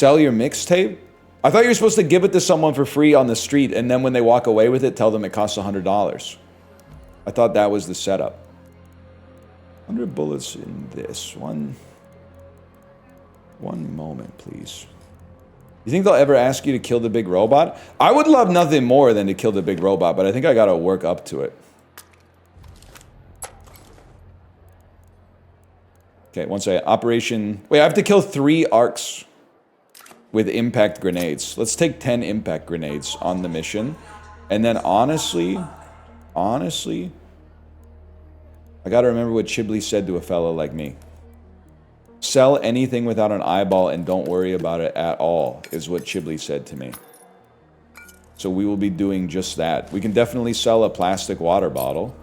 Sell your mixtape? I thought you were supposed to give it to someone for free on the street, and then when they walk away with it, tell them it costs $100. I thought that was the setup. 100 bullets in this. One moment, please. You think they'll ever ask you to kill the big robot? I would love nothing more than to kill the big robot, but I think I gotta work up to it. Okay, one second. Operation... Wait, I have to kill 3 arcs with impact grenades. Let's take 10 impact grenades on the mission. And then honestly, I gotta remember what Chiblee said to a fellow like me. Sell anything without an eyeball and don't worry about it at all, is what Chiblee said to me. So we will be doing just that. We can definitely sell a plastic water bottle.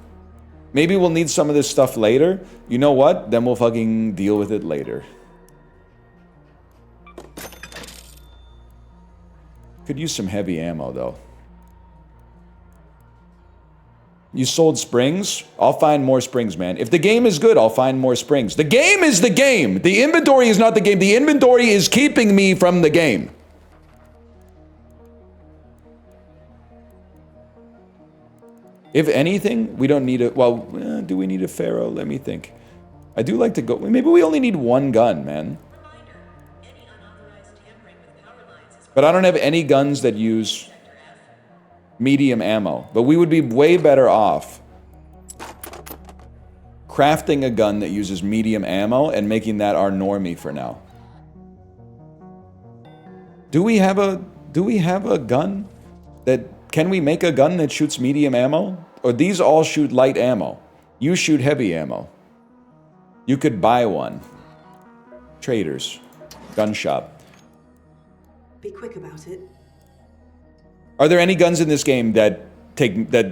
Maybe we'll need some of this stuff later. You know what? Then we'll fucking deal with it later. Could use some heavy ammo, though. You sold springs? I'll find more springs, man. If the game is good, I'll find more springs. The game is the game! The inventory is not the game. The inventory is keeping me from the game. If anything, we don't need a... Well, do we need a Pharaoh? Let me think. I do like to go... Maybe we only need 1 gun, man. But I don't have any guns that use medium ammo. But we would be way better off crafting a gun that uses medium ammo and making that our normie for now. Do we have a gun that... Can we make a gun that shoots medium ammo? Or these all shoot light ammo? You shoot heavy ammo. You could buy one. Traders. Gun shop. Be quick about it. Are there any guns in this game that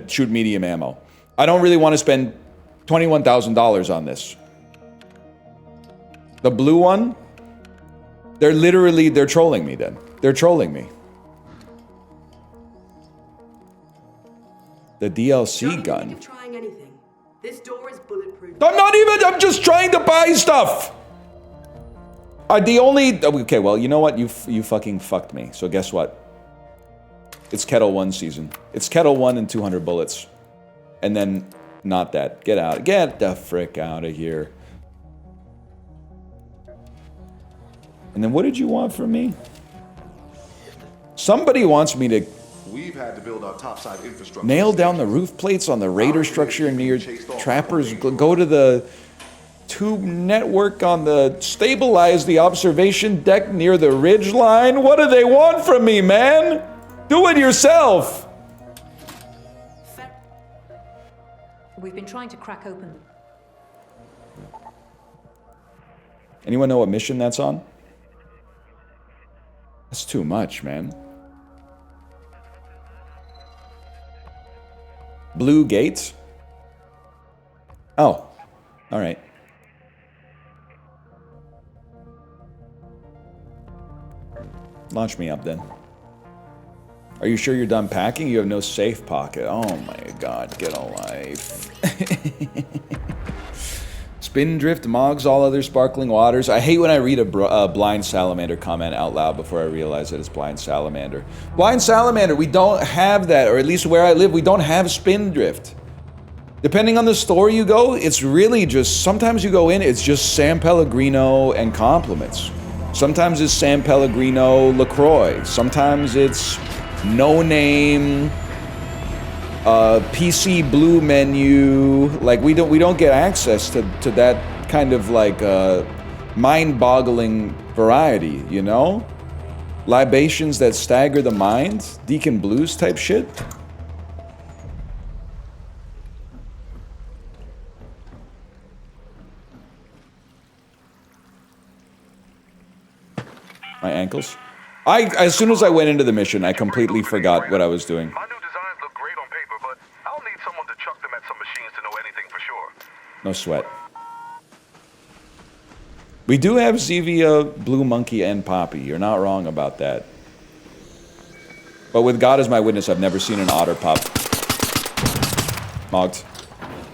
shoot medium ammo? I don't really want to spend $21,000 on this. The blue one? They're trolling me then. They're trolling me. The DLC gun. Trying anything. This door is bulletproof. I'm just trying to buy stuff! Okay, well, you know what? You fucking fucked me. So guess what? It's Kettle 1 season. It's Kettle 1 and 200 bullets. And then, not that. Get out. Get the frick out of here. And then what did you want from me? Somebody wants me to... We've had to build our topside infrastructure. Nail down the roof plates on the raider structure near trappers. Go to the tube network on the... Stabilize the observation deck near the ridge line. What do they want from me, man? Do it yourself. We've been trying to crack open. Anyone know what mission that's on? That's too much, man. Blue gates? Oh. Alright. Launch me up then. Are you sure you're done packing? You have no safe pocket. Oh my god, get a life. Spindrift, Mogs, all other sparkling waters. I hate when I read a Blind Salamander comment out loud before I realize that it's Blind Salamander. Blind Salamander, we don't have that, or at least where I live, we don't have Spindrift. Depending on the store you go, it's really just, sometimes you go in, it's just San Pellegrino and compliments. Sometimes it's San Pellegrino LaCroix. Sometimes it's no name, PC Blue menu. Like we don't get access to that kind of like mind-boggling variety, you know? Libations that stagger the mind, Deacon Blues type shit. My ankles. As soon as I went into the mission, I completely forgot what I was doing. My new designs look great on paper, but I'll need someone to chuck them at some machines to know anything for sure. No sweat. We do have Zevia, Blue Monkey, and Poppy. You're not wrong about that. But with God as my witness, I've never seen an otter pop. Mogged.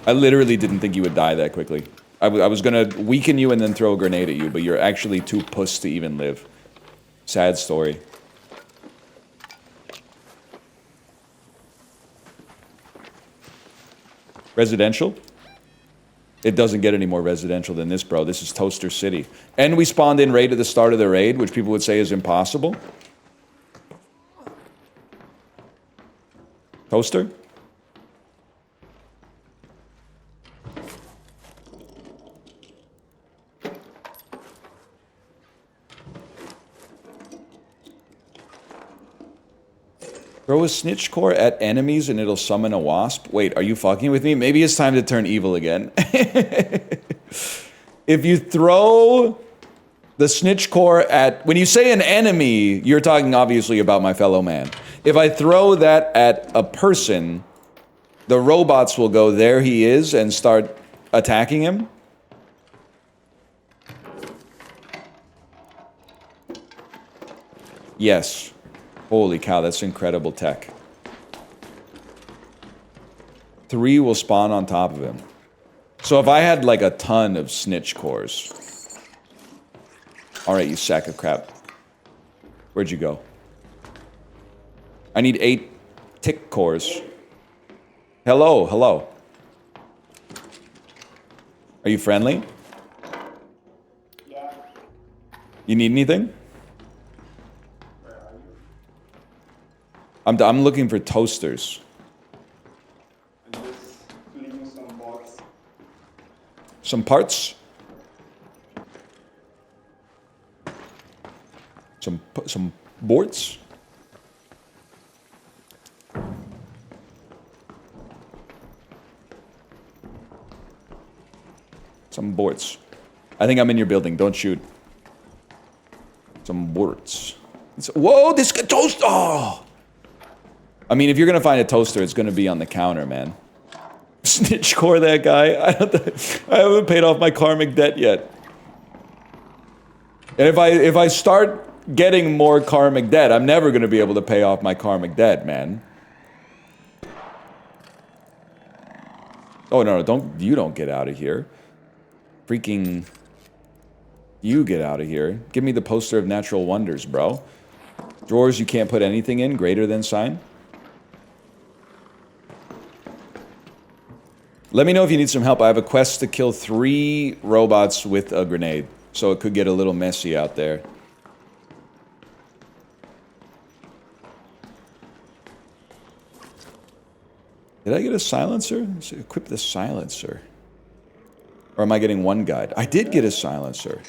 I literally didn't think you would die that quickly. I was gonna weaken you and then throw a grenade at you, but you're actually too puss to even live. Sad story. Residential? It doesn't get any more residential than this, bro. This is Toaster City. And we spawned in right at the start of the raid, which people would say is impossible. Toaster? Throw a snitch core at enemies and it'll summon a wasp. Wait, are you fucking with me? Maybe it's time to turn evil again. If you throw the snitch core at... When you say an enemy, you're talking obviously about my fellow man. If I throw that at a person, the robots will go, there he is, and start attacking him. Yes. Holy cow, that's incredible tech. 3 will spawn on top of him. So if I had like a ton of snitch cores... Alright, you sack of crap. Where'd you go? I need 8 tick cores. Hello, hello. Are you friendly? Yeah. You need anything? I'm looking for toasters. I'm just cleaning some bots. Some parts? Some boards? Some boards. I think I'm in your building. Don't shoot. Some boards. Whoa, this toast! Oh! I mean, if you're gonna find a toaster, it's gonna be on the counter, man. Snitch core that guy. I haven't paid off my karmic debt yet. And if I start getting more karmic debt, I'm never gonna be able to pay off my karmic debt, man. Oh no, you don't get out of here. Freaking you get out of here. Give me the poster of natural wonders, bro. Drawers you can't put anything in, greater than sign. Let me know if you need some help. I have a quest to kill 3 robots with a grenade, so it could get a little messy out there. Did I get a silencer? Let's equip the silencer. Or am I getting one guide? I did get a silencer.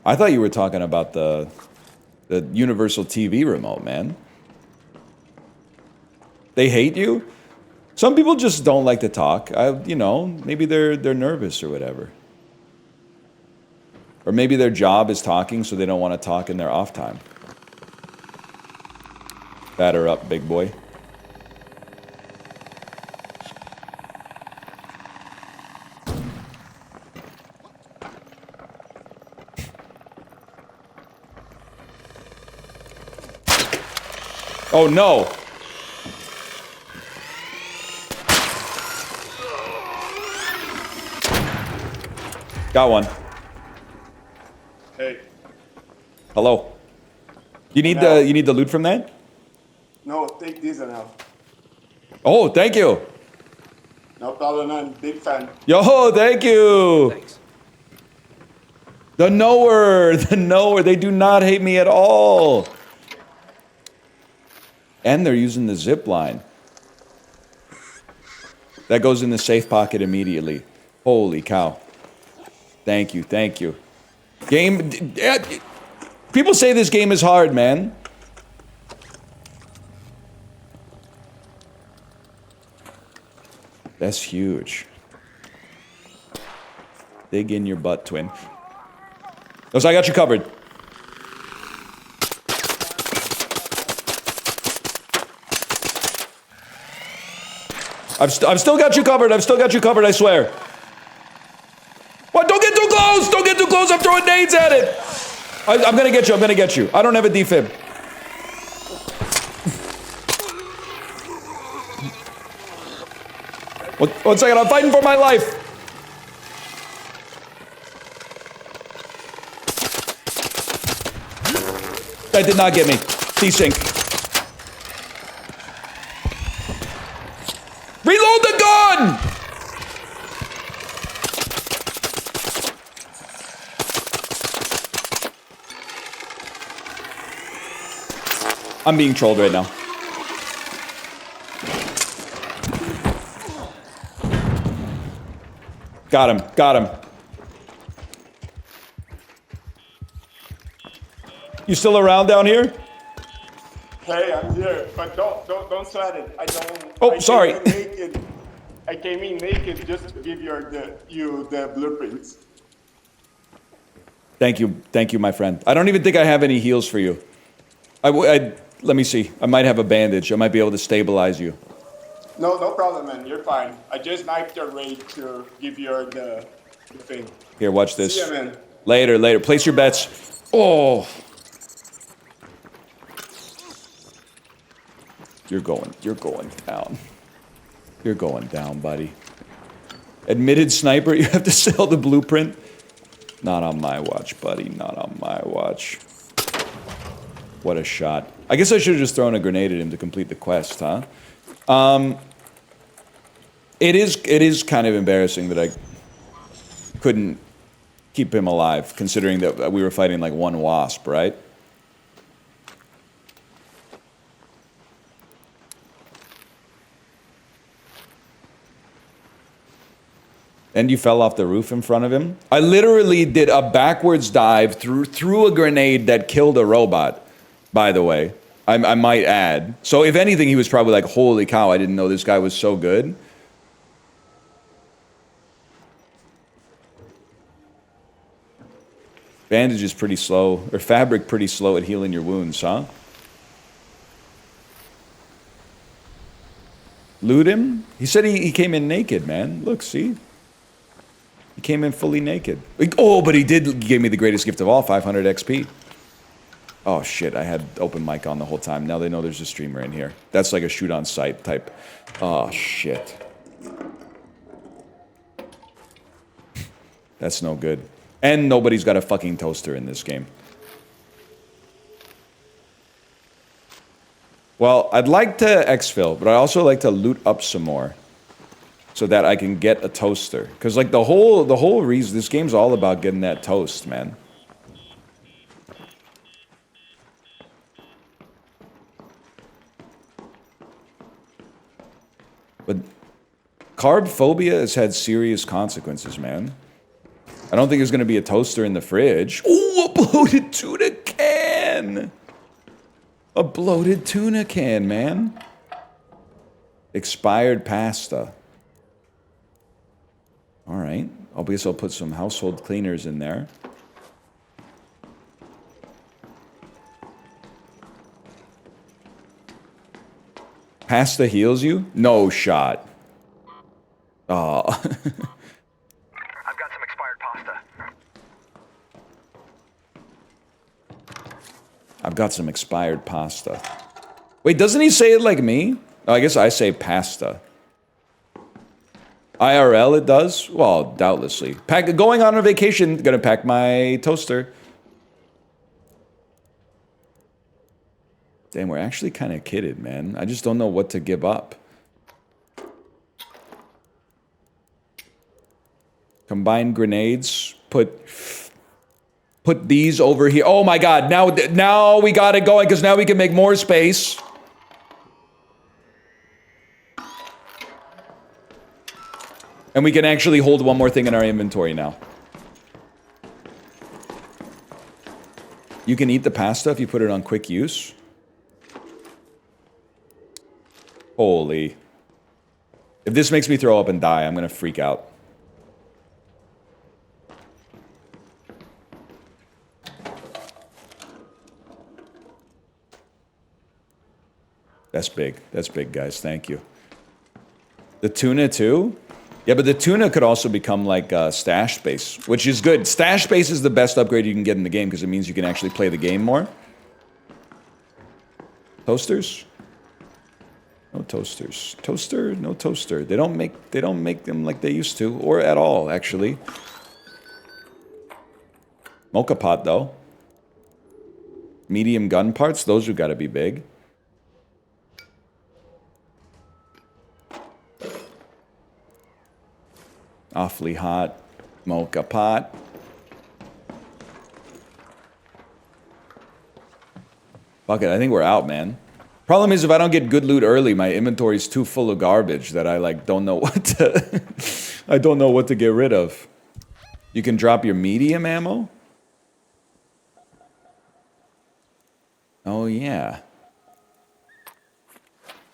I thought you were talking about the universal TV remote, man. They hate you? Some people just don't like to talk. You know, maybe they're nervous or whatever. Or maybe their job is talking, so they don't want to talk in their off time. Batter up, big boy. Oh no! Got one. Hey. Hello. You need the loot from that? No, take this now. Oh, thank you. No problem, man. Big fan. Yo, thank you. Thanks. The knower, they do not hate me at all. And they're using the zip line. That goes in the safe pocket immediately. Holy cow. Thank you, thank you. Game... People say this game is hard, man. That's huge. Dig in your butt, twin. Oh, so I got you covered. I've still got you covered. I've still got you covered, I swear. What? Don't get too close! Don't get too close! I'm throwing nades at it! I'm gonna get you. I'm gonna get you. I don't have a defib. One second. I'm fighting for my life. That did not get me. Desync. Reload the gun! I'm being trolled right now. Got him. Got him. You still around down here? Hey, I'm here, but don't sweat it. I don't. Oh, sorry. I came in naked just to give you the blueprints. Thank you, my friend. I don't even think I have any heals for you. Let me see. I might have a bandage. I might be able to stabilize you. No problem, man. You're fine. I just knifed your raid to give you the thing. Here, watch this. See ya, man. Later. Place your bets. Oh. You're going down. You're going down, buddy. Admitted sniper, you have to sell the blueprint. Not on my watch, buddy. Not on my watch. What a shot. I guess I should have just thrown a grenade at him to complete the quest, huh? It is kind of embarrassing that I couldn't keep him alive, considering that we were fighting like one wasp, right? And you fell off the roof in front of him? I literally did a backwards dive through a grenade that killed a robot, by the way. I might add. So if anything, he was probably like, holy cow, I didn't know this guy was so good. Bandage is pretty slow, or fabric pretty slow at healing your wounds, huh? Loot him? He said he came in naked, man. Look, see? He came in fully naked. Oh, but he gave me the greatest gift of all, 500 XP. Oh, shit, I had open mic on the whole time. Now they know there's a streamer in here. That's like a shoot-on-sight type. Oh, shit. That's no good. And nobody's got a fucking toaster in this game. Well, I'd like to exfil, but I'd also like to loot up some more. So that I can get a toaster. Because, like, the whole reason, this game's all about getting that toast, man. But carb phobia has had serious consequences, man. I don't think there's going to be a toaster in the fridge. Ooh, a bloated tuna can! A bloated tuna can, man. Expired pasta. All right. I guess I'll put some household cleaners in there. Pasta heals you? No shot. Oh. I've got some expired pasta. I've got some expired pasta. Wait, doesn't he say it like me? Oh, I guess I say pasta. IRL it does? Well, doubtlessly. Going on a vacation, gonna pack my toaster. Damn, we're actually kind of kidded, man. I just don't know what to give up. Combine grenades. Put these over here. Oh my god, now we got it going, because now we can make more space. And we can actually hold one more thing in our inventory now. You can eat the pasta if you put it on quick use. Holy. If this makes me throw up and die, I'm gonna freak out. That's big. That's big, guys. Thank you. The tuna, too? Yeah, but the tuna could also become like stash space, which is good. Stash space is the best upgrade you can get in the game because it means you can actually play the game more. Toasters? No toasters. Toaster? No toaster. They don't make them like they used to, or at all, actually. Mocha pot, though. Medium gun parts, those have got to be big. Awfully hot mocha pot. Fuck it, I think we're out, man. Problem is, if I don't get good loot early, my inventory's too full of garbage that I like don't know what to I don't know what to get rid of. You can drop your medium ammo? Oh yeah.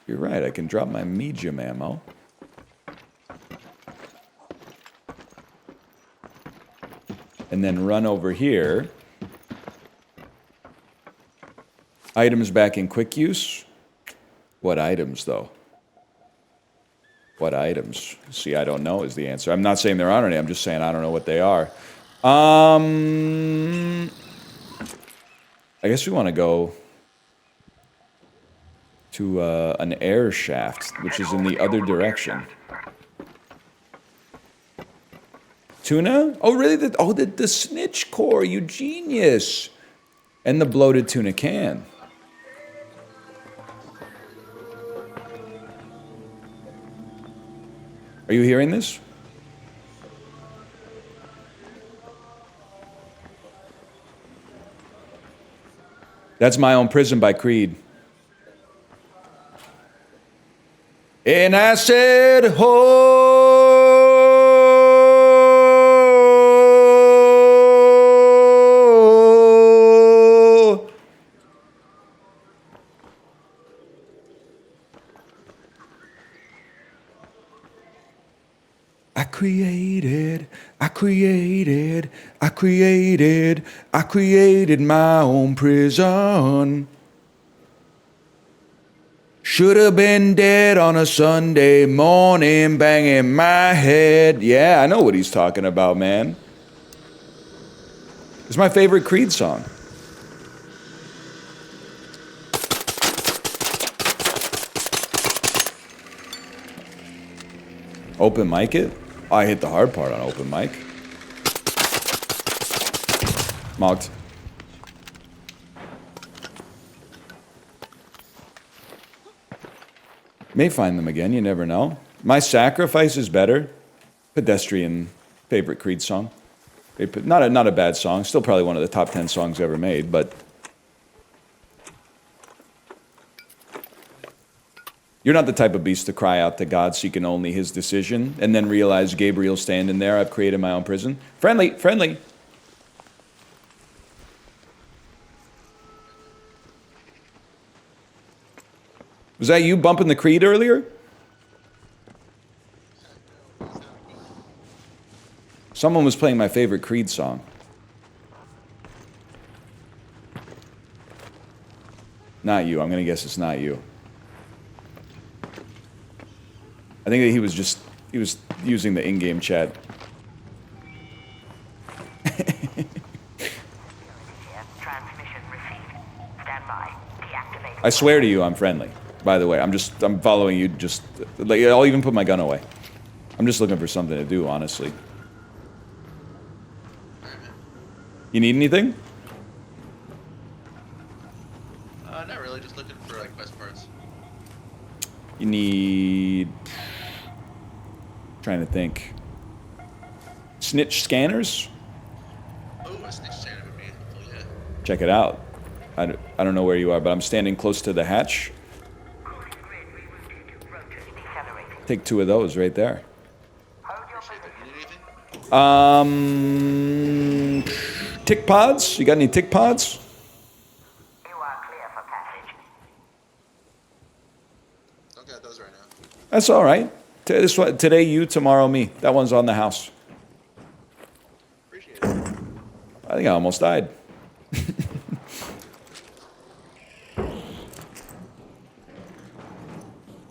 You're right, I can drop my medium ammo. And then run over here. Items back in quick use. What items, though? What items? See, I don't know is the answer. I'm not saying there aren't any. I'm just saying I don't know what they are. I guess we want to go to an air shaft, which is in the other direction. Tuna? Oh, really? The snitch core, you genius. And the bloated tuna can. Are you hearing this? That's My Own Prison by Creed. And I said, ho. I created my own prison. Should have been dead on a Sunday morning, banging my head. Yeah, I know what he's talking about, man. It's my favorite Creed song. Open mic it? I hit the hard part on open mic. Mocked. May find them again, you never know. My Sacrifice is better. Pedestrian favorite Creed song. Not a bad song. Still probably one of the top 10 songs ever made, but you're not the type of beast to cry out to God seeking only his decision and then realize Gabriel's standing there, I've created my own prison. Friendly, friendly. Was that you bumping the Creed earlier? Someone was playing my favorite Creed song. Not you. I'm going to guess it's not you. I think that he was using the in-game chat. I swear to you, I'm friendly. By the way, I'm following you. Just like I'll even put my gun away. I'm just looking for something to do, honestly. You need anything? Not really. Just looking for like quest parts. You need. Trying to think. Snitch scanners? Oh, a snitch scanner would be helpful, yeah. Check it out. I don't know where you are, but I'm standing close to the hatch. Take 2 of those right there. Tick pods? You got any tick pods? You are clear for passage. Don't get those right now. That's all right. Today you, tomorrow me. That one's on the house. Appreciate it. I think I almost died.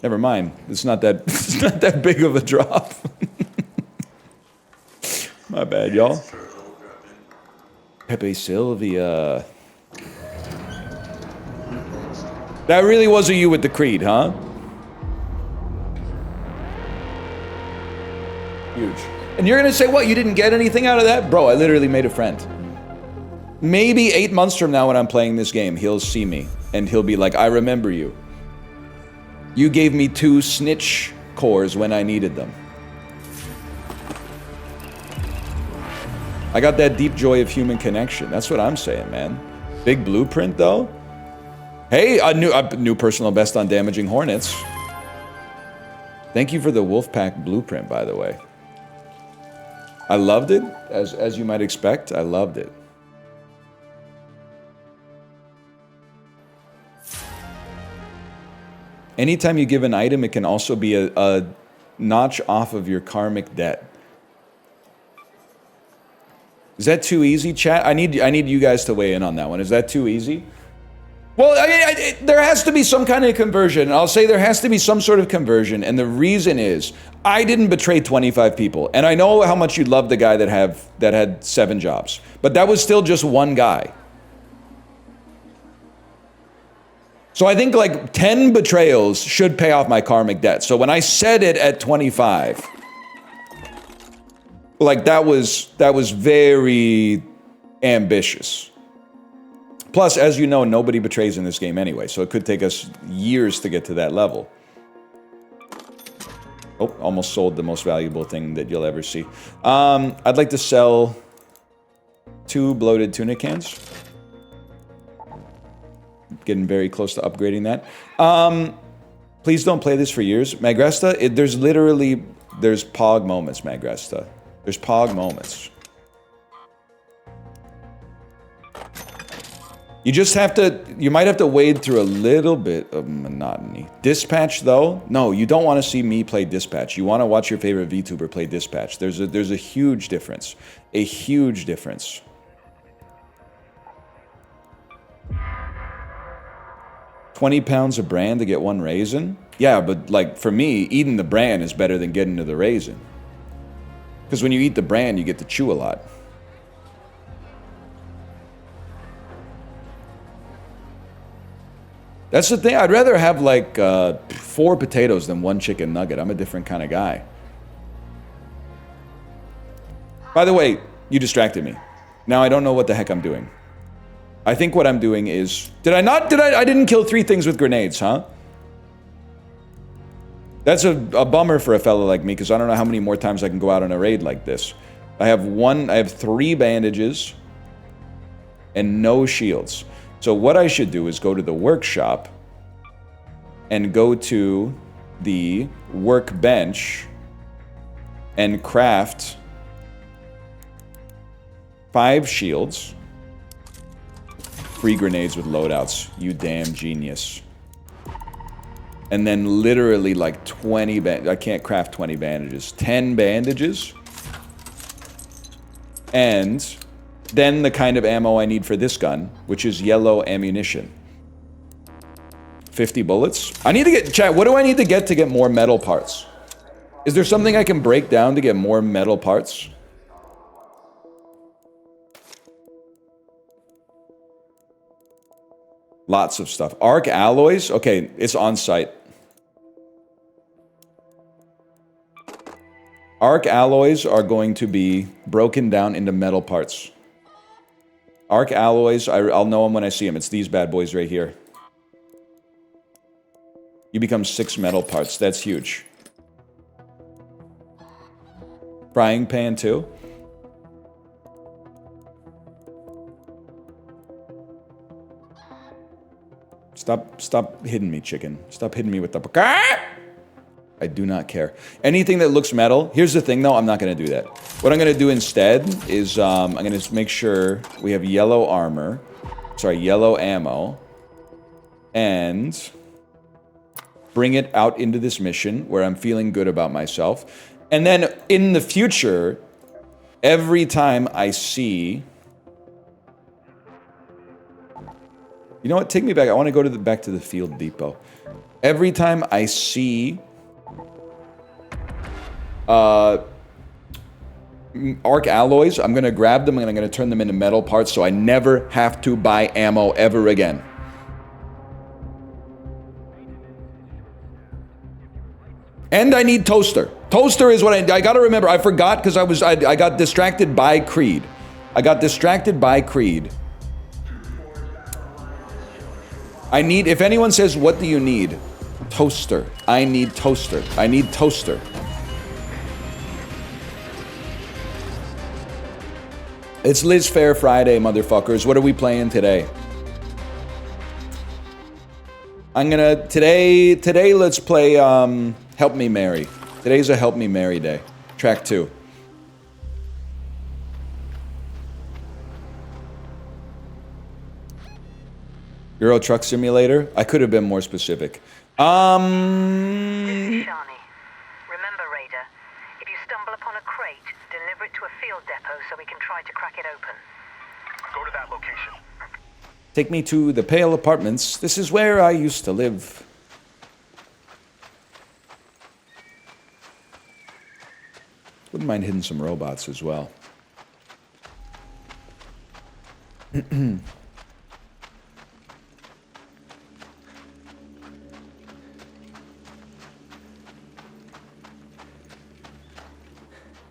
Never mind. It's not that big of a drop. My bad, y'all. Pepe Sylvia. That really wasn't you with the Creed, huh? Huge. And you're gonna say what? You didn't get anything out of that? Bro, I literally made a friend. maybe 8 months from now when I'm playing this game, he'll see me and he'll be like, I remember you. You gave me 2 snitch cores when I needed them. I got that deep joy of human connection. That's what I'm saying, man. Big blueprint, though. Hey, a new personal best on damaging hornets. Thank you for the Wolfpack blueprint, by the way. I loved it, as you might expect. I loved it. Anytime you give an item, it can also be a notch off of your karmic debt. Is that too easy, chat? I need you guys to weigh in on that one. Is that too easy? Well, there has to be some kind of conversion. I'll say there has to be some sort of conversion, and the reason is I didn't betray 25 people, and I know how much you love the guy that had 7 jobs, but that was still just one guy. So I think like 10 betrayals should pay off my karmic debt. So when I said it at 25, like that was very ambitious. Plus, as you know, nobody betrays in this game anyway, so it could take us years to get to that level. Oh, almost sold the most valuable thing that you'll ever see. I'd like to sell 2 bloated tuna cans. Getting very close to upgrading that. Please don't play this for years. Magresta, there's pog moments, Magresta. There's pog moments. You might have to wade through a little bit of monotony. Dispatch, though? No, you don't want to see me play Dispatch. You want to watch your favorite VTuber play Dispatch. There's a huge difference. A huge difference. £20 of bran to get 1 raisin? Yeah, but like for me, eating the bran is better than getting to the raisin. Because when you eat the bran, you get to chew a lot. That's the thing. I'd rather have like 4 potatoes than 1 chicken nugget. I'm a different kind of guy. By the way, you distracted me. Now I don't know what the heck I'm doing. I think what I'm doing is... I didn't kill 3 things with grenades, huh? That's a bummer for a fellow like me, because I don't know how many more times I can go out on a raid like this. I have 3 bandages and no shields. So what I should do is go to the workshop and go to the workbench and craft 5 shields. Free grenades with loadouts. You damn genius. And then literally like 20 I can't craft 20 bandages. 10 bandages. And then the kind of ammo I need for this gun, which is yellow ammunition. 50 bullets. I need to get... Chat, what do I need to get more metal parts? Is there something I can break down to get more metal parts? Lots of stuff. Arc alloys? Okay, it's on site. Arc alloys are going to be broken down into metal parts. Arc alloys, I'll know them when I see them. It's these bad boys right here. You become 6 metal parts. That's huge. Frying pan too. Stop hitting me, chicken. Stop hitting me with the... I do not care. Anything that looks metal... Here's the thing, though. I'm not going to do that. What I'm going to do instead is I'm going to make sure we have yellow armor. Sorry, yellow ammo. And bring it out into this mission where I'm feeling good about myself. And then in the future, every time I see... You know what? Take me back. I want to go to back to the field depot. Every time I see arc alloys, I'm going to grab them and I'm going to turn them into metal parts so I never have to buy ammo ever again. And I need toaster. Toaster is what I got to remember. I forgot because I got distracted by Creed. I got distracted by Creed. I need, if anyone says, what do you need? Toaster. I need toaster. I need toaster. It's Liz Fair Friday, motherfuckers. What are we playing today? Today let's play, Help Me Mary. Today's a Help Me Mary day. Track 2. Euro Truck Simulator? I could have been more specific. This is Shani. Remember, Raider, if you stumble upon a crate, deliver it to a field depot so we can try to crack it open. Go to that location. Take me to the Pale Apartments. This is where I used to live. Wouldn't mind hitting some robots as well.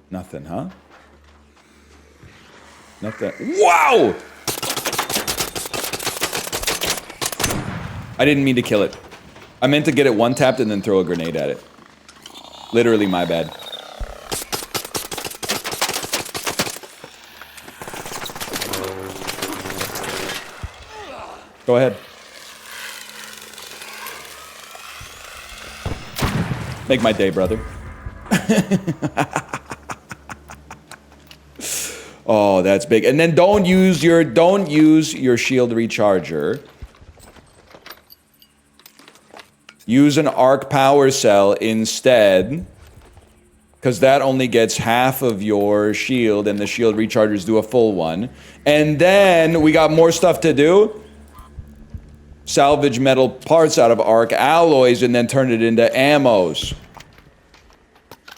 Nothing, huh? Nothing. Wow! I didn't mean to kill it. I meant to get it one-tapped and then throw a grenade at it. Literally my bad. Go ahead. Make my day, brother. Oh, that's big. And then don't use your shield recharger. Use an arc power cell instead, because that only gets half of your shield and the shield rechargers do a full one. And then we got more stuff to do. Salvage metal parts out of arc alloys and then turn it into ammos.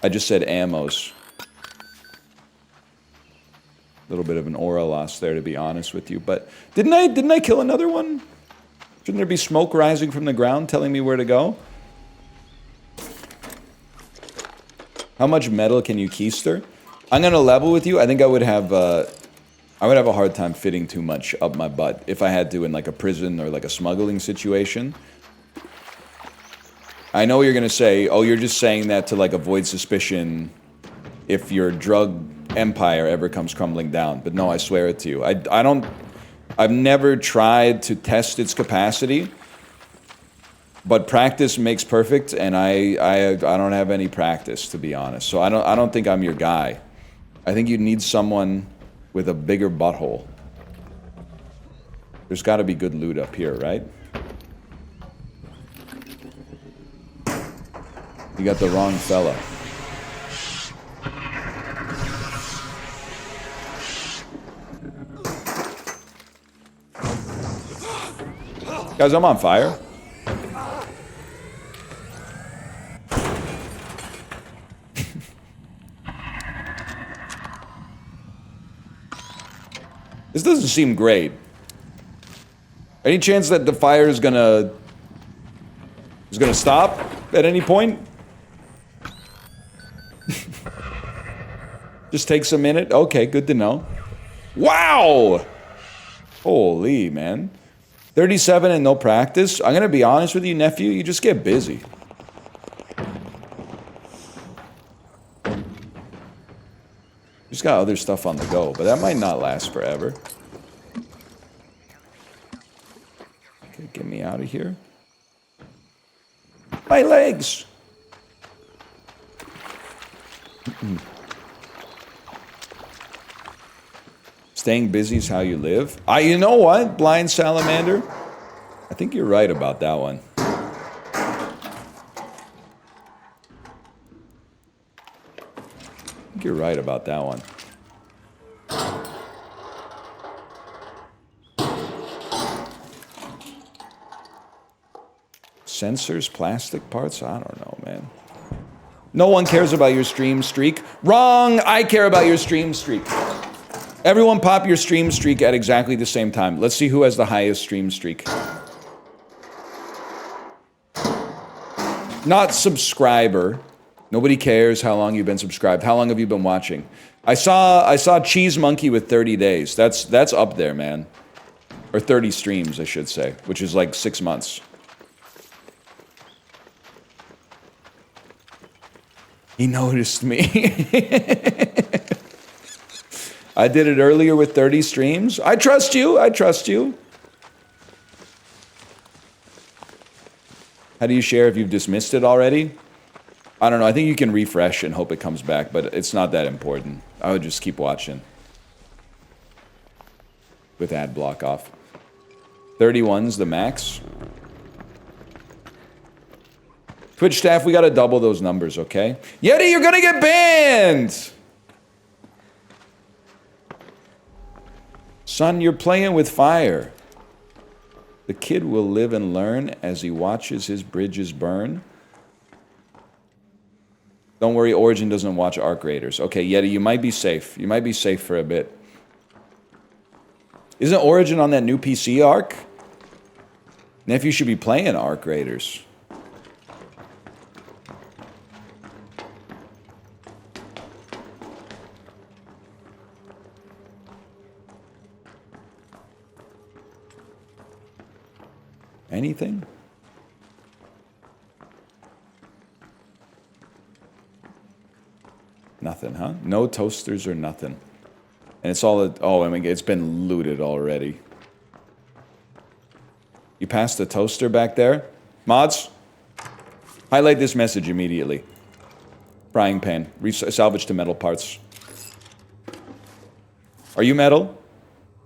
I just said ammos. A little bit of an aura loss there, to be honest with you. But didn't I kill another one? Shouldn't there be smoke rising from the ground telling me where to go? How much metal can you keister? I'm gonna level with you. I think I would have a hard time fitting too much up my butt if I had to in like a prison or like a smuggling situation. I know you're gonna say, oh, you're just saying that to like avoid suspicion if your drug empire ever comes crumbling down. But no, I swear it to you. I've never tried to test its capacity, but practice makes perfect, and I don't have any practice, to be honest. So I don't think I'm your guy. I think you need someone with a bigger butthole. There's got to be good loot up here, right? You got the wrong fella. Guys, I'm on fire. This doesn't seem great. Any chance that the fire is gonna stop at any point? Just takes a minute? Okay, good to know. Wow! Holy, man. 37 and no practice? I'm gonna be honest with you, nephew, you just get busy. Just got other stuff on the go, but that might not last forever. Okay, get me out of here. My legs! Staying busy is how you live. You know what, Blind Salamander? I think you're right about that one. I think you're right about that one. Sensors, plastic parts? I don't know, man. No one cares about your stream streak. Wrong! I care about your stream streak. Everyone pop your stream streak at exactly the same time. Let's see who has the highest stream streak. Not subscriber. Nobody cares how long you've been subscribed. How long have you been watching? I saw Cheese Monkey with 30 days. That's up there, man. Or 30 streams, I should say, which is like 6 months. He noticed me. I did it earlier with 30 streams. I trust you. I trust you. How do you share if you've dismissed it already? I don't know. I think you can refresh and hope it comes back, but it's not that important. I would just keep watching. With ad block off. 31's the max. Twitch staff, we gotta double those numbers, okay? Yeti, you're gonna get banned! Son, you're playing with fire. The kid will live and learn as he watches his bridges burn. Don't worry, Origin doesn't watch Arc Raiders. Okay, Yeti, you might be safe. You might be safe for a bit. Isn't Origin on that new PC Arc? Nephew should be playing Arc Raiders. Anything? Nothing, huh? No toasters or nothing. And it's all, oh, I mean, it's been looted already. You passed the toaster back there? Mods? Highlight this message immediately. Frying pan. Salvage to metal parts. Are you metal?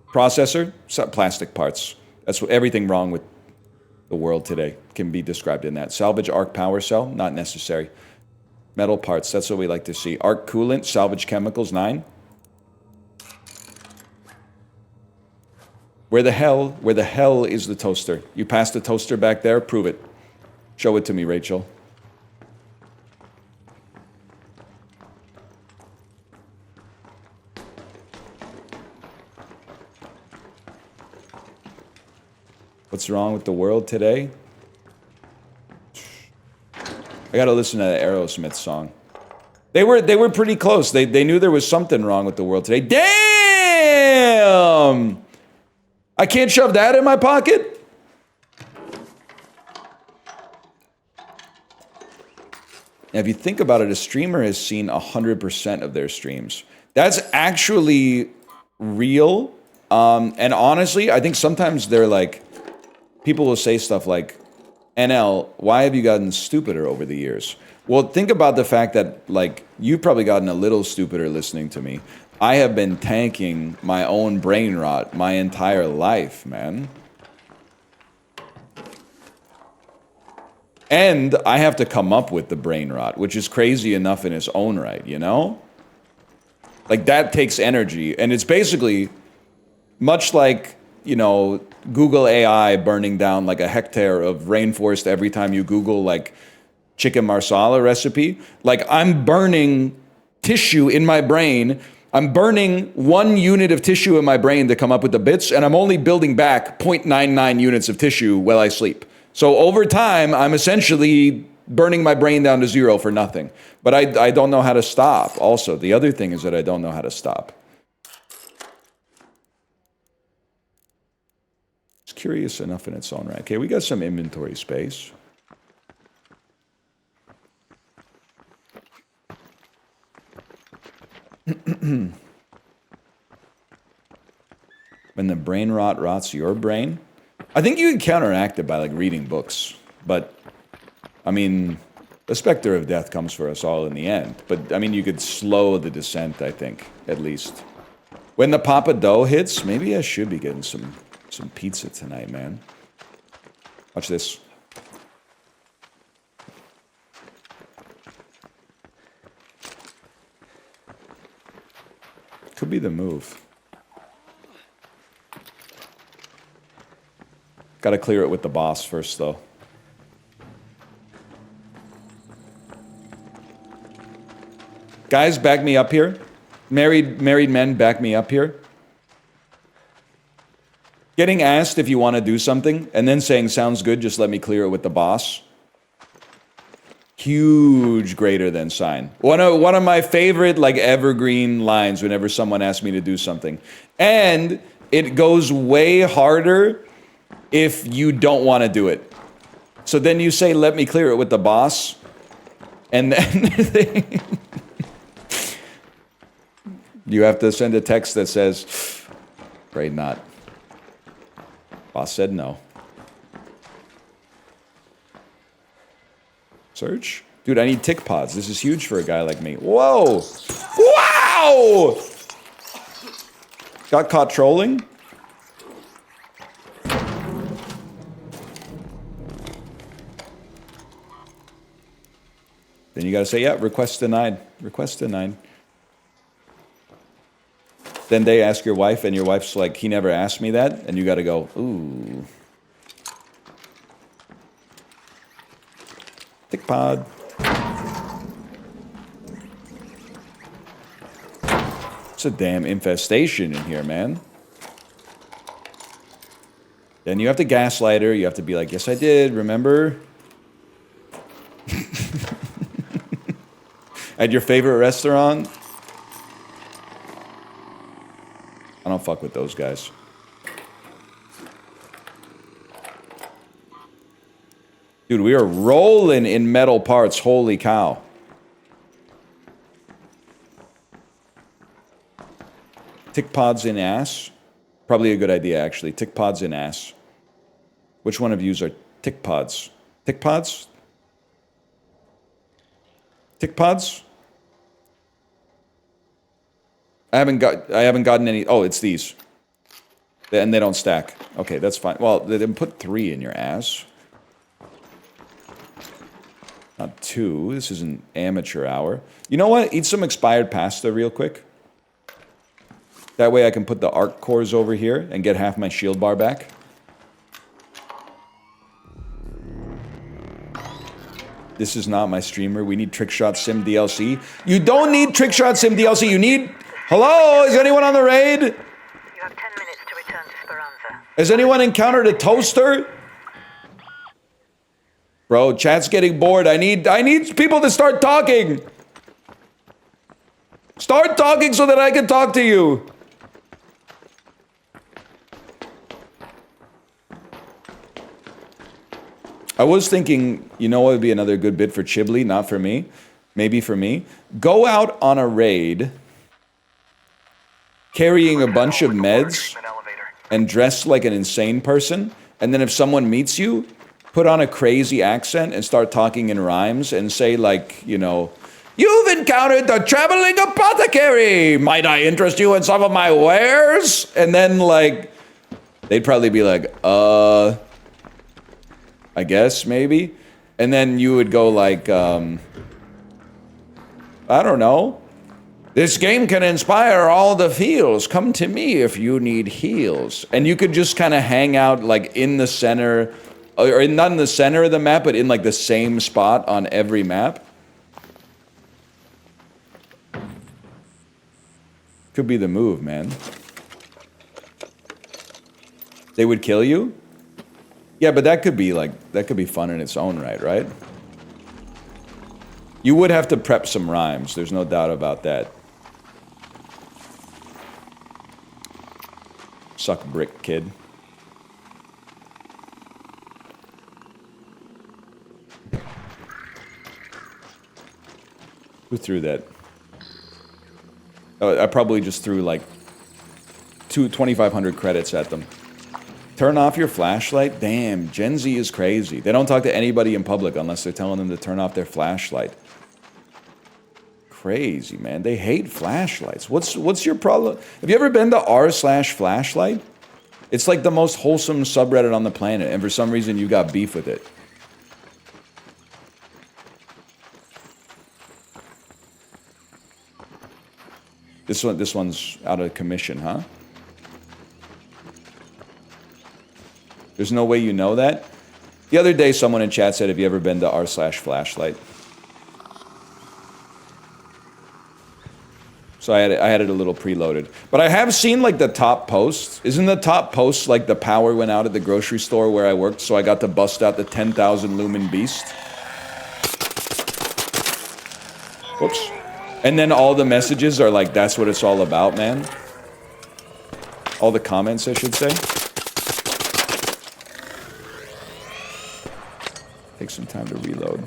Processor? Plastic parts. That's what, everything wrong with the world today can be described in that. Salvage arc power cell? Not necessary. Metal parts, that's what we like to see. Arc coolant, salvage chemicals, 9. Where the hell is the toaster? You passed the toaster back there? Prove it. Show it to me, Rachel. What's wrong with the world today? I gotta listen to the Aerosmith song. They were pretty close. They knew there was something wrong with the world today. Damn! I can't shove that in my pocket? Now, if you think about it, a streamer has seen 100% of their streams. That's actually real. And honestly, I think sometimes they're like, people will say stuff like, NL, why have you gotten stupider over the years? Well, think about the fact that, like, you've probably gotten a little stupider listening to me. I have been tanking my own brain rot my entire life, man. And I have to come up with the brain rot, which is crazy enough in its own right, you know? Like, that takes energy. And it's basically much like, you know, Google AI burning down like a hectare of rainforest every time you Google, like, chicken marsala recipe. Like, I'm burning tissue in my brain. I'm burning 1 unit of tissue in my brain to come up with the bits, and I'm only building back 0.99 units of tissue while I sleep. So over time, I'm essentially burning my brain down to 0 for nothing. But I don't know how to stop. Also, the other thing is that I don't know how to stop. It's curious enough in its own right. Okay, we got some inventory space. When the brain rot rots your brain, I think you can counteract it by like reading books. But I mean, the specter of death comes for us all in the end. But I mean, you could slow the descent, I think, at least. When the Papa Dough hits, maybe I should be getting some pizza tonight, man. Watch this. Could be the move. Gotta clear it with the boss first, though. Guys, back me up here. Married men, back me up here. Getting asked if you want to do something, and then saying, sounds good, just let me clear it with the boss. Huge greater than sign. One of my favorite, like, evergreen lines whenever someone asks me to do something. And it goes way harder if you don't want to do it. So then you say, let me clear it with the boss. And then you have to send a text that says, "Afraid not." Boss said no. Search? Dude, I need tick pods. This is huge for a guy like me. Whoa! Wow! Got caught trolling? Then you gotta say, yeah, request denied. Request denied. Then they ask your wife, and your wife's like, he never asked me that, and you gotta go, ooh. Tick pod. It's a damn infestation in here, man. Then you have to gaslight her. You have to be like, yes, I did, remember? At your favorite restaurant? I don't fuck with those guys. Dude, we are rolling in metal parts. Holy cow. Tick pods in ass. Probably a good idea, actually. Tick pods in ass. Which one of yous are tick pods? Tick pods? Tick pods? I haven't gotten any. Oh, it's these. And they don't stack. Okay, that's fine. Well, they didn't put 3 in your ass. Not 2. This is an amateur hour. You know what? Eat some expired pasta real quick. That way I can put the arc cores over here and get half my shield bar back. This is not my streamer. We need Trickshot Sim DLC. You don't need Trickshot Sim DLC. You need... Hello? Is anyone on the raid? You have 10 minutes to return to Speranza. Has anyone encountered a toaster? Bro, chat's getting bored. I need people to start talking. Start talking so that I can talk to you. I was thinking, you know what would be another good bit for Chibli? Not for me. Maybe for me. Go out on a raid carrying a bunch of meds and dress like an insane person. And then if someone meets you, put on a crazy accent and start talking in rhymes and say like, you know, you've encountered the traveling apothecary. Might I interest you in some of my wares? And then like, they'd probably be like, I guess, maybe. And then you would go like, I don't know. This game can inspire all the feels. Come to me if you need heals. And you could just kind of hang out like in the center, or not in the center of the map, but in like the same spot on every map. Could be the move, man. They would kill you? Yeah, but that could be like, that could be fun in its own right, right? You would have to prep some rhymes, there's no doubt about that. Suck brick, kid. Who threw that? Oh, I probably just threw like 2,500 credits at them. Turn off your flashlight? Damn, Gen Z is crazy. They don't talk to anybody in public unless they're telling them to turn off their flashlight. Crazy, man. They hate flashlights. What's your problem? Have you ever been to r/flashlight? It's like the most wholesome subreddit on the planet, and for some reason you got beef with it. This one's out of commission, huh? There's no way you know that? The other day someone in chat said, have you ever been to r/flashlight? So I had it a little preloaded. But I have seen like the top post. Isn't the top post like the power went out at the grocery store where I worked, so I got to bust out the 10,000 lumen beast? Whoops. And then all the messages are like, that's what it's all about, man. All the comments, I should say. Take some time to reload.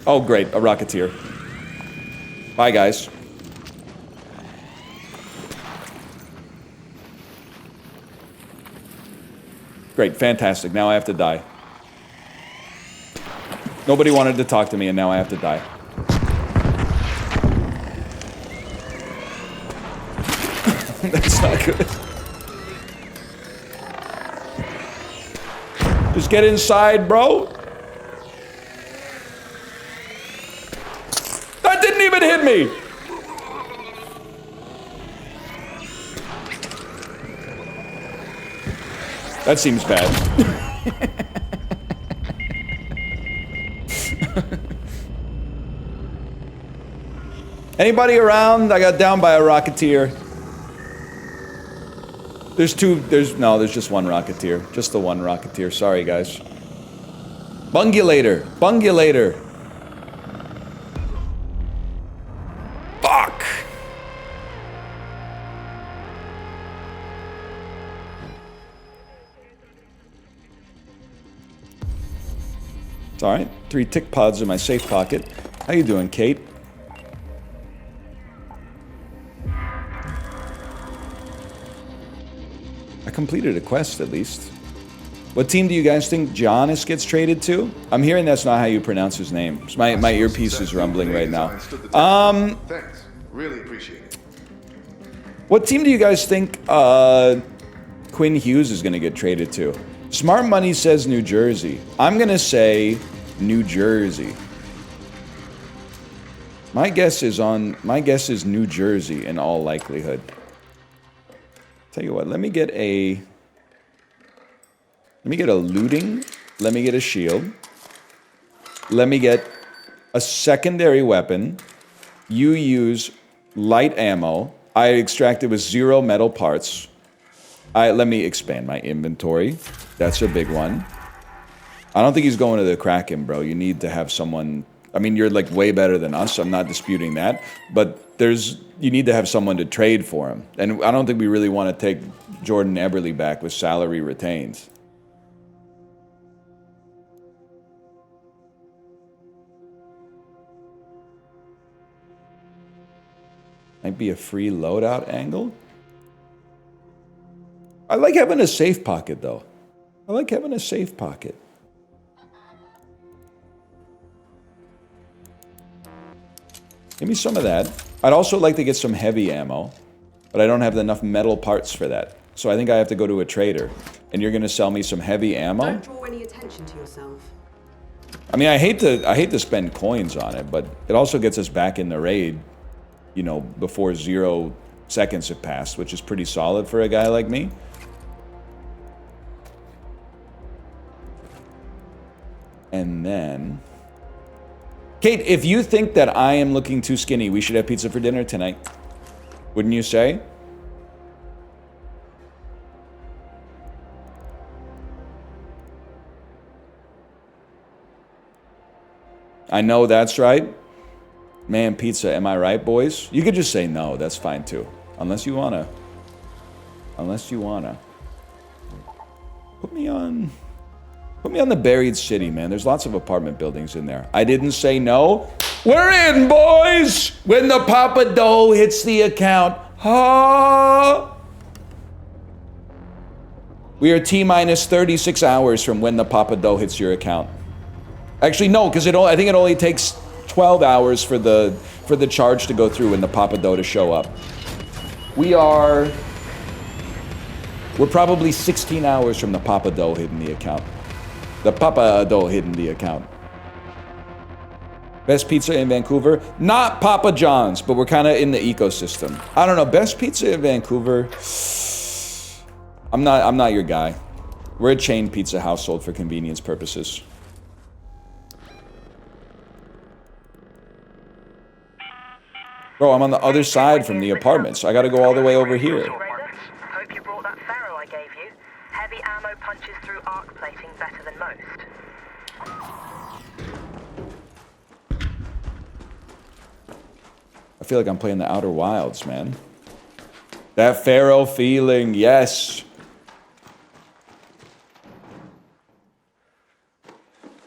Oh, great, a Rocketeer. Bye, guys. Great, fantastic. Now I have to die. Nobody wanted to talk to me, and now I have to die. That's not good. Just get inside, bro. That didn't even hit me. That seems bad. Anybody around? I got down by a Rocketeer. There's just one Rocketeer. Just the one Rocketeer. Sorry, guys. Bungulator. Bungulator. Fuck. It's alright. 3 tick pods in my safe pocket. How you doing, Kate? I completed a quest, at least. What team do you guys think Giannis gets traded to? I'm hearing that's not how you pronounce his name. So my earpiece is rumbling right now. Thanks. Really appreciate it. What team do you guys think Quinn Hughes is going to get traded to? Smart Money says New Jersey. I'm going to say New Jersey. My guess is New Jersey in all likelihood. Tell you what, let me get a looting, let me get a shield, let me get a secondary weapon. You use light ammo. I extracted with 0 metal parts. Let me expand my inventory. That's a big one. I don't think he's going to the Kraken, bro. You need to have someone. I mean, you're like way better than us. I'm not disputing that, but you need to have someone to trade for him. And I don't think we really want to take Jordan Eberle back with salary retained. Might be a free loadout angle. I like having a safe pocket, though. I like having a safe pocket. Give me some of that. I'd also like to get some heavy ammo, but I don't have enough metal parts for that. So I think I have to go to a trader. And you're going to sell me some heavy ammo? Don't draw any attention to yourself. I mean, I hate to spend coins on it, but it also gets us back in the raid, you know, before 0 seconds have passed, which is pretty solid for a guy like me. And then... Kate, if you think that I am looking too skinny, we should have pizza for dinner tonight. Wouldn't you say? I know that's right. Man, pizza, am I right, boys? You could just say no, that's fine too. Unless you wanna. Unless you wanna. Put me on the buried city, man. There's lots of apartment buildings in there. I didn't say no. We're in, boys! When the Papa Dough hits the account. Ha! We are T-minus 36 hours from when the Papa Dough hits your account. Actually, no, because I think it only takes 12 hours for the charge to go through and the Papa Dough to show up. We're probably 16 hours from the Papa Dough hitting the account. The Papa Dough hitting the account. Best pizza in Vancouver? Not Papa John's, but we're kind of in the ecosystem. I don't know, best pizza in Vancouver? I'm not your guy. We're a chain pizza household for convenience purposes. Bro, I'm on the other side from the apartment, so I gotta go all the way over here. Hope you brought that ferro I gave you. Heavy ammo punches through arc plating better than most. I feel like I'm playing the Outer Wilds, man. That Pharaoh feeling, yes.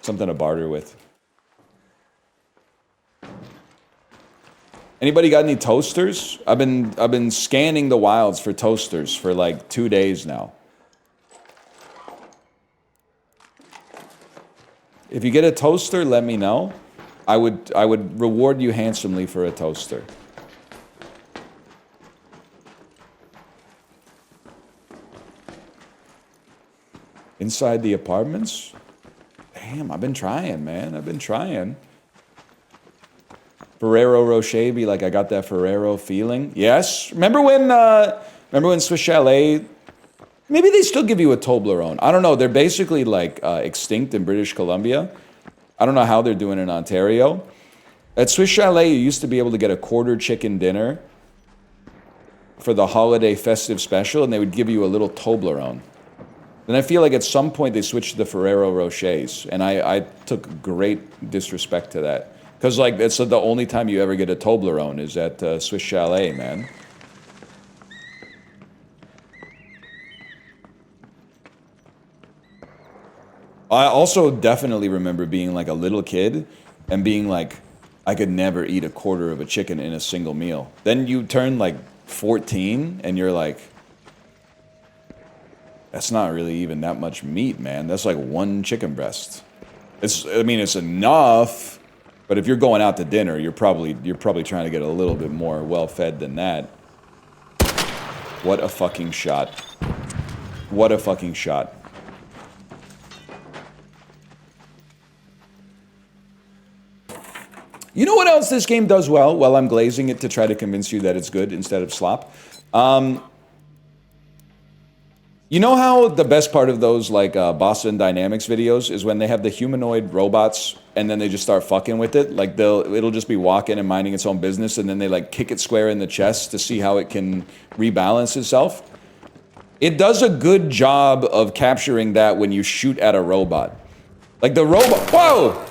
Something to barter with. Anybody got any toasters? I've been scanning the wilds for toasters for like 2 days now. If you get a toaster, let me know. I would reward you handsomely for a toaster. Inside the apartments? Damn, I've been trying, man. I've been trying. Ferrero Rocher be like, I got that Ferrero feeling. Yes. Remember when Swiss Chalet? Maybe they still give you a Toblerone. I don't know. They're basically like extinct in British Columbia. I don't know how they're doing in Ontario. At Swiss Chalet, you used to be able to get a quarter chicken dinner for the holiday festive special, and they would give you a little Toblerone. And I feel like at some point they switched to the Ferrero Rochers, and I took great disrespect to that. Because like that's the only time you ever get a Toblerone is at Swiss Chalet, man. I also definitely remember being like a little kid and being like, I could never eat a quarter of a chicken in a single meal. Then you turn like 14 and you're like, that's not really even that much meat, man. That's like one chicken breast. It's enough, but if you're going out to dinner, you're probably trying to get a little bit more well-fed than that. What a fucking shot. What a fucking shot. You know what else this game does well while I'm glazing it to try to convince you that it's good instead of slop? You know how the best part of those like Boston Dynamics videos is when they have the humanoid robots and then they just start fucking with it? Like it'll just be walking and minding its own business and then they like kick it square in the chest to see how it can rebalance itself. It does a good job of capturing that when you shoot at a robot. Like the robot, whoa!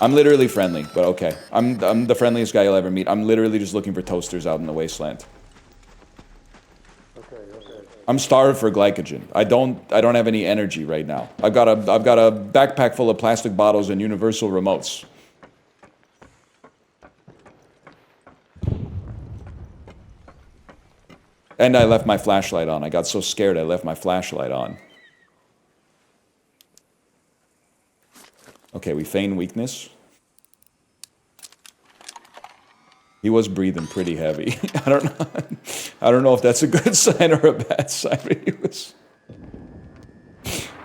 I'm literally friendly, but okay. I'm the friendliest guy you'll ever meet. I'm literally just looking for toasters out in the wasteland. Okay. I'm starved for glycogen. I don't have any energy right now. I've got a backpack full of plastic bottles and universal remotes. And I left my flashlight on. I got so scared I left my flashlight on. Okay, we feign weakness. He was breathing pretty heavy. I don't know if that's a good sign or a bad sign, but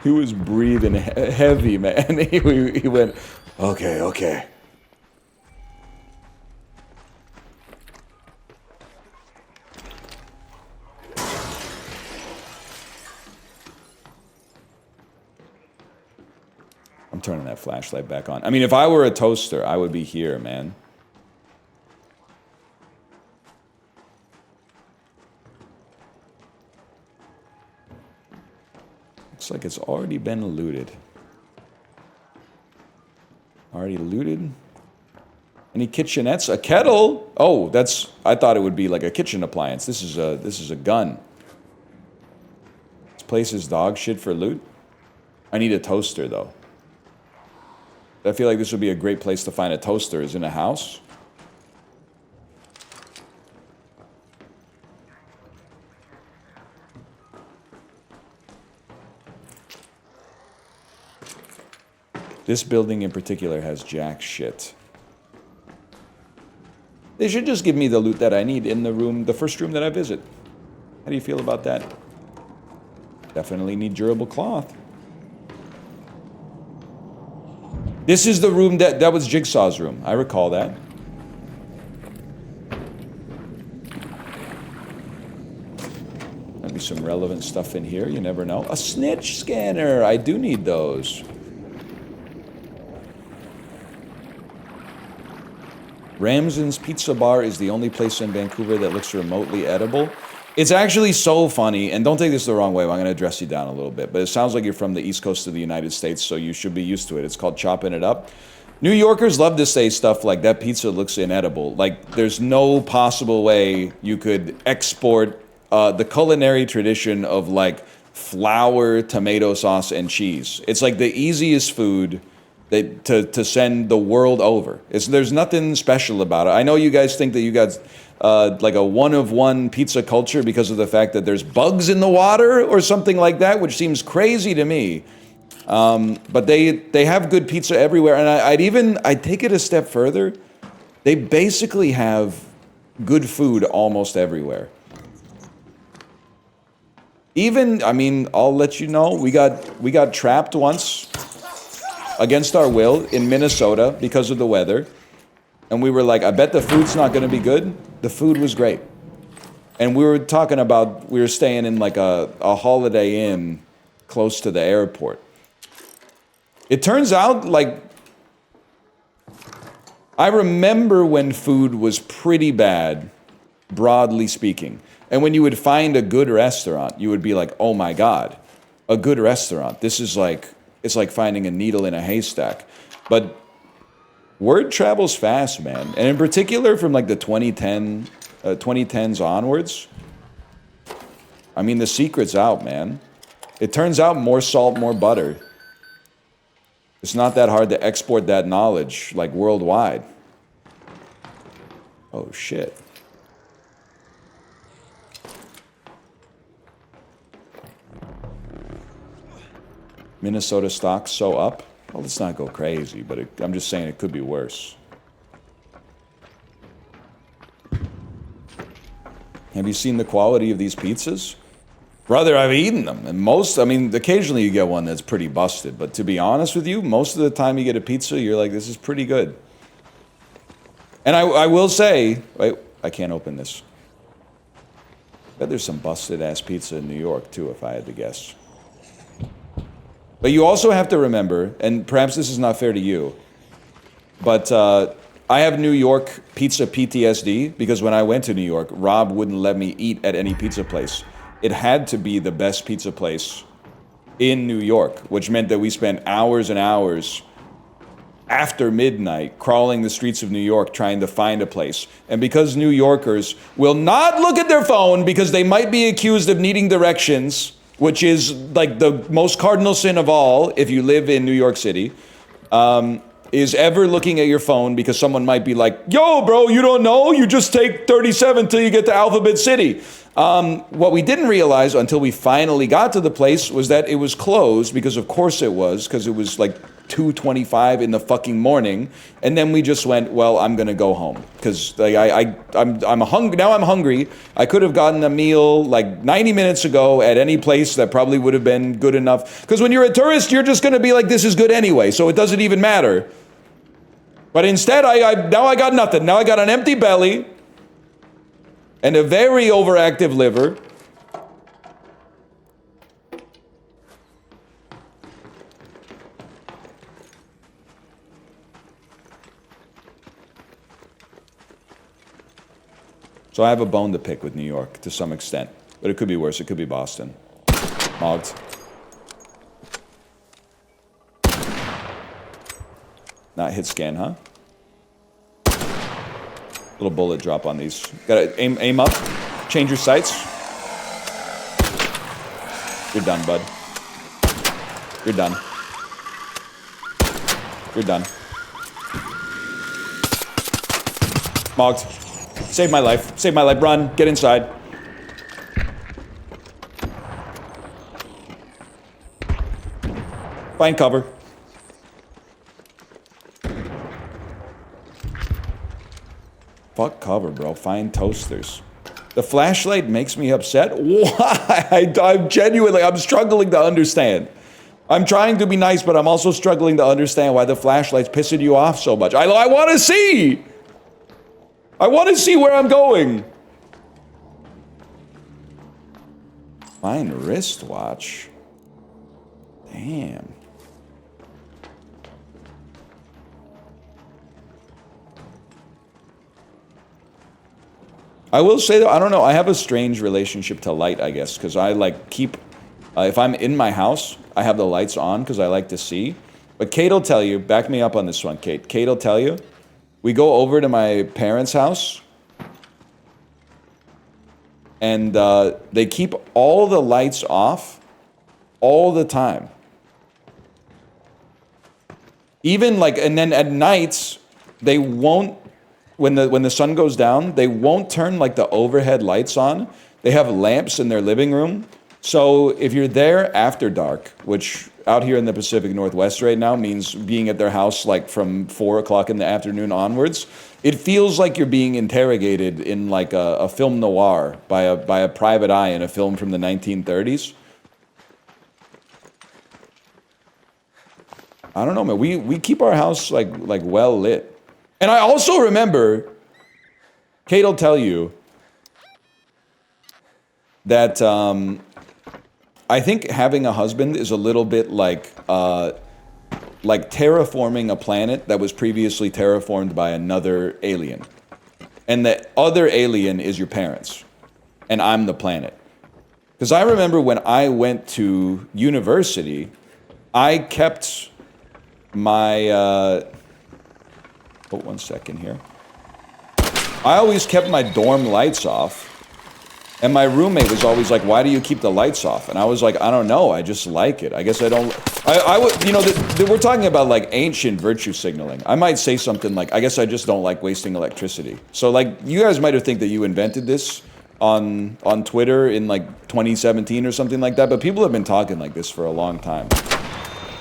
he was breathing heavy, man. He went, okay. I'm turning that flashlight back on. I mean, if I were a toaster, I would be here, man. Looks like it's already been looted. Already looted? Any kitchenettes? A kettle? Oh, I thought it would be like a kitchen appliance. This is a gun. This place is dog shit for loot. I need a toaster though. I feel like this would be a great place to find a toaster, is in a house. This building in particular has jack shit. They should just give me the loot that I need in the first room that I visit. How do you feel about that? Definitely need durable cloth. This is the room that was Jigsaw's room. I recall that. Might be some relevant stuff in here. You never know. A snitch scanner. I do need those. Ramson's Pizza Bar is the only place in Vancouver that looks remotely edible. It's actually so funny, and don't take this the wrong way, I'm going to address you down a little bit, but it sounds like you're from the East Coast of the United States, so you should be used to it. It's called chopping it up. New Yorkers love to say stuff like that pizza looks inedible. Like there's no possible way you could export the culinary tradition of like flour, tomato sauce, and cheese. It's like the easiest food that to send the world over. There's nothing special about it. I know you guys think that you got like a one-of-one pizza culture because of the fact that there's bugs in the water or something like that, which seems crazy to me. But they have good pizza everywhere, and I'd take it a step further. They basically have good food almost everywhere. Even, I mean, I'll let you know, we got trapped once against our will in Minnesota because of the weather, and we were like, I bet the food's not going to be good. The food was great, and we were talking about we were staying in like a Holiday Inn close to the airport. It turns out, like, I remember when food was pretty bad, broadly speaking. And when you would find a good restaurant, you would be like, oh my God, a good restaurant. This is like, it's like finding a needle in a haystack. But word travels fast, man. And in particular from like the 2010s onwards, I mean, the secret's out, man. It turns out more salt, more butter. It's not that hard to export that knowledge, like, worldwide. Oh, shit. Minnesota stock so up? Well, let's not go crazy, but I'm just saying it could be worse. Have you seen the quality of these pizzas? Brother, I've eaten them, and occasionally you get one that's pretty busted, but to be honest with you, most of the time you get a pizza, you're like, this is pretty good. And I will say, wait, I can't open this. Bet there's some busted-ass pizza in New York, too, if I had to guess. But you also have to remember, and perhaps this is not fair to you, but I have New York pizza PTSD, because when I went to New York, Rob wouldn't let me eat at any pizza place. It had to be the best pizza place in New York, which meant that we spent hours and hours after midnight crawling the streets of New York trying to find a place. And because New Yorkers will not look at their phone because they might be accused of needing directions, which is like the most cardinal sin of all if you live in New York City, is ever looking at your phone because someone might be like, yo, bro, you don't know? You just take 37 till you get to Alphabet City. What we didn't realize until we finally got to the place was that it was closed, because of course it was, because it was like 2:25 in the fucking morning. And then we just went, well, I'm gonna go home, because like, I'm hungry. Now I'm hungry. I could have gotten a meal like 90 minutes ago at any place that probably would have been good enough. Because when you're a tourist, you're just gonna be like, this is good anyway, so it doesn't even matter. But instead, now I got nothing. Now I got an empty belly and a very overactive liver. So I have a bone to pick with New York to some extent, but it could be worse. It could be Boston. Mogged. Not hit scan, huh? Little bullet drop on these. Gotta aim up. Change your sights. You're done, bud. You're done. You're done. Mogged. Save my life. Save my life. Run. Get inside. Find cover. Fuck cover, bro. Find toasters. The flashlight makes me upset? Why? I'm genuinely, I'm struggling to understand. I'm trying to be nice, but I'm also struggling to understand why the flashlight's pissing you off so much. I want to see! I want to see where I'm going. Find wristwatch. Damn. I will say though, I don't know, I have a strange relationship to light, I guess, because I like keep, if I'm in my house, I have the lights on because I like to see. But Kate'll tell you, back me up on this one, Kate. Kate'll tell you, we go over to my parents' house, and they keep all the lights off all the time. Even like, and then at nights, they won't, when the sun goes down, they won't turn like the overhead lights on. They have lamps in their living room. So if you're there after dark, which out here in the Pacific Northwest right now means being at their house like from 4 o'clock in the afternoon onwards, it feels like you're being interrogated in like a film noir by a private eye in a film from the 1930s. I don't know, man. We keep our house like well lit. And I also remember, Kate'll tell you that I think having a husband is a little bit like terraforming a planet that was previously terraformed by another alien. And the other alien is your parents. And I'm the planet. Because I remember when I went to university, I kept my... oh, 1 second here. I always kept my dorm lights off. And my roommate was always like, why do you keep the lights off? And I was like, I don't know, I just like it. I guess I don't... I would, you know, we're talking about like ancient virtue signaling. I might say something like, I guess I just don't like wasting electricity. So like, you guys might have think that you invented this on Twitter in like 2017 or something like that, but people have been talking like this for a long time.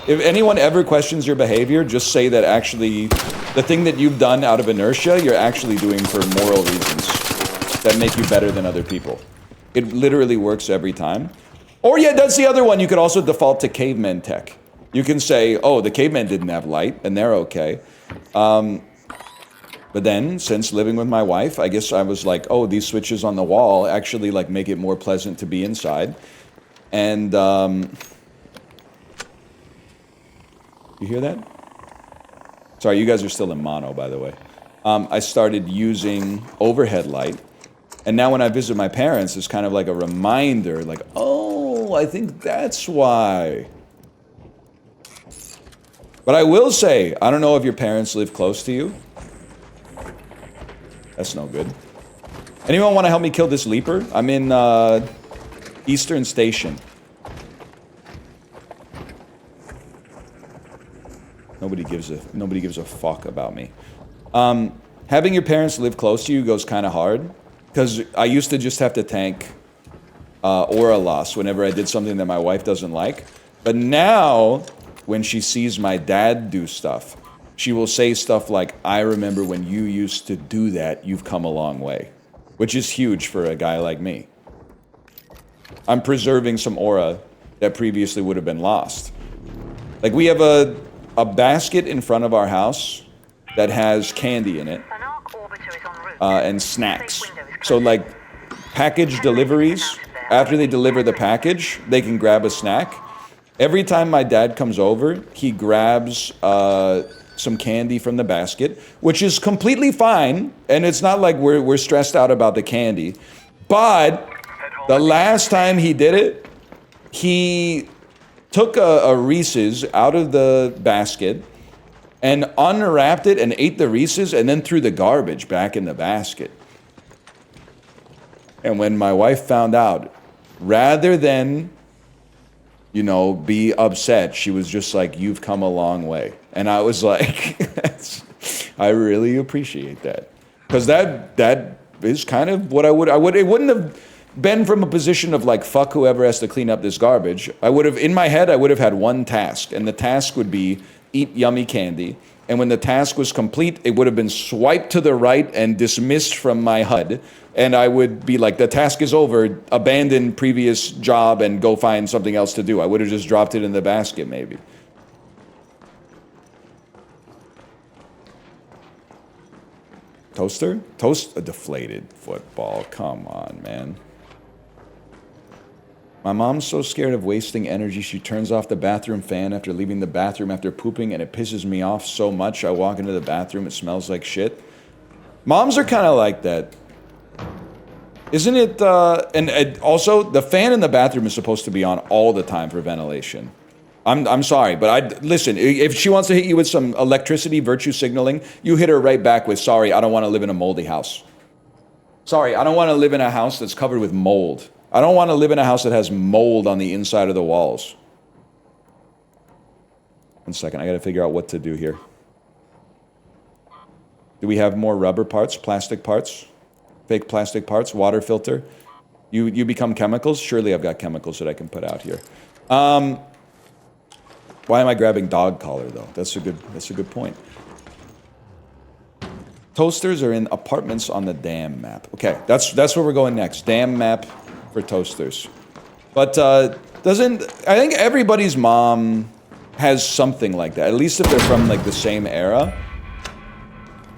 If anyone ever questions your behavior, just say that actually the thing that you've done out of inertia, you're actually doing for moral reasons that make you better than other people. It literally works every time. Or yeah, that's the other one. You could also default to caveman tech. You can say, oh, the cavemen didn't have light, and they're okay. But then, since living with my wife, I guess I was like, oh, these switches on the wall actually like make it more pleasant to be inside. And you hear that? Sorry, you guys are still in mono, by the way. I started using overhead light. And now when I visit my parents, it's kind of like a reminder, like, oh, I think that's why. But I will say, I don't know if your parents live close to you. That's no good. Anyone want to help me kill this leaper? I'm in Eastern Station. Nobody gives a fuck about me. Having your parents live close to you goes kind of hard. Because I used to just have to tank aura loss whenever I did something that my wife doesn't like. But now, when she sees my dad do stuff, she will say stuff like, I remember when you used to do that, you've come a long way. Which is huge for a guy like me. I'm preserving some aura that previously would have been lost. Like, we have a basket in front of our house that has candy in it. And snacks. So like package deliveries, after they deliver the package, they can grab a snack. Every time my dad comes over, he grabs some candy from the basket, which is completely fine, and it's not like we're stressed out about the candy. But the last time he did it, he took a Reese's out of the basket and unwrapped it and ate the Reese's and then threw the garbage back in the basket. And when my wife found out, rather than, you know, be upset, she was just like, you've come a long way. And I was like, I really appreciate that. Because that is kind of what it wouldn't have been from a position of like, fuck whoever has to clean up this garbage. In my head, I would have had one task, and the task would be eat yummy candy. And when the task was complete, it would have been swiped to the right and dismissed from my HUD. And I would be like, the task is over, abandon previous job and go find something else to do. I would have just dropped it in the basket, maybe. Toaster? Toast a deflated football. Come on, man. My mom's so scared of wasting energy, she turns off the bathroom fan after leaving the bathroom after pooping, and it pisses me off so much. I walk into the bathroom, it smells like shit. Moms are kind of like that. Isn't it, and also, the fan in the bathroom is supposed to be on all the time for ventilation. I'm sorry, but listen, if she wants to hit you with some electricity virtue signaling, you hit her right back with, sorry, I don't want to live in a moldy house. Sorry, I don't want to live in a house that's covered with mold. I don't want to live in a house that has mold on the inside of the walls. 1 second, I got to figure out what to do here. Do we have more rubber parts, plastic parts, fake plastic parts, water filter? You become chemicals? Surely I've got chemicals that I can put out here. Why am I grabbing dog collar though? That's a good point. Toasters are in apartments on the dam map. Okay, that's where we're going next. Dam map for toasters. But I think everybody's mom has something like that. At least if they're from like the same era.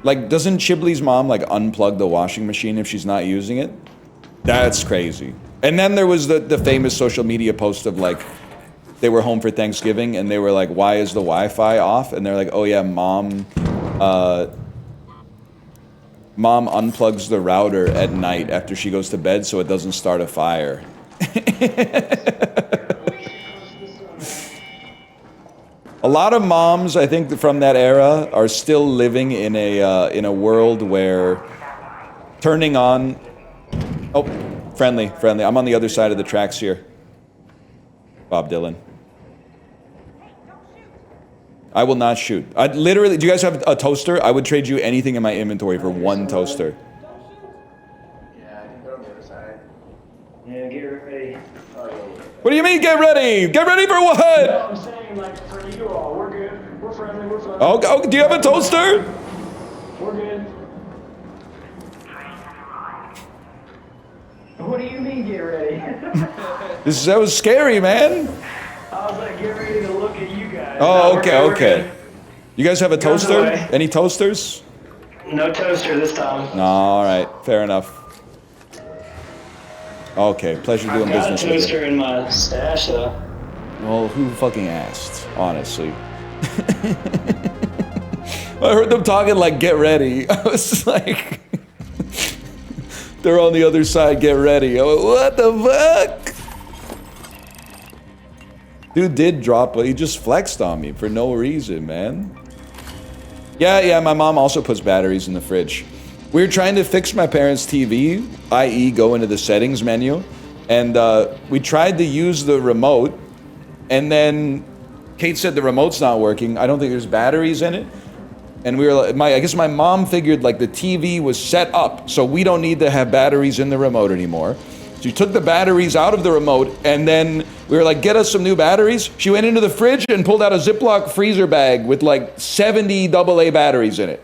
Like, doesn't Chibley's mom like unplug the washing machine if she's not using it? That's crazy. And then there was the famous social media post of like, they were home for Thanksgiving and they were like, why is the Wi-Fi off? And they're like, oh yeah, mom unplugs the router at night after she goes to bed so it doesn't start a fire. A lot of moms, I think, from that era are still living in a world where turning on... Oh, friendly. I'm on the other side of the tracks here. Bob Dylan. I will not shoot. Do you guys have a toaster? I would trade you anything in my inventory for one toaster. Yeah, I can go on the other side. Yeah, get ready. What do you mean, get ready? Get ready for what? No, I'm saying, like, for you all, we're good. We're friendly, we're friendly. Oh, do you have a toaster? We're good. What do you mean, get ready? That was scary, man. I was like, get ready to look at you guys. Oh, No, okay. You guys have a Goes toaster? away. Any toasters? No toaster this time. No, all right, fair enough. Okay, pleasure doing Got a business with you. toaster in my stash, though. Well, who fucking asked, honestly? I heard them talking like, get ready. I was like, they're on the other side, get ready. I went, what the fuck? Dude did drop, but he just flexed on me for no reason, man. Yeah, my mom also puts batteries in the fridge. We were trying to fix my parents' TV, i.e. go into the settings menu, and we tried to use the remote, and then Kate said the remote's not working. I don't think there's batteries in it. And we were like, I guess my mom figured like the TV was set up, so we don't need to have batteries in the remote anymore. She took the batteries out of the remote, and then we were like, get us some new batteries. She went into the fridge and pulled out a Ziploc freezer bag with like 70 AA batteries in it.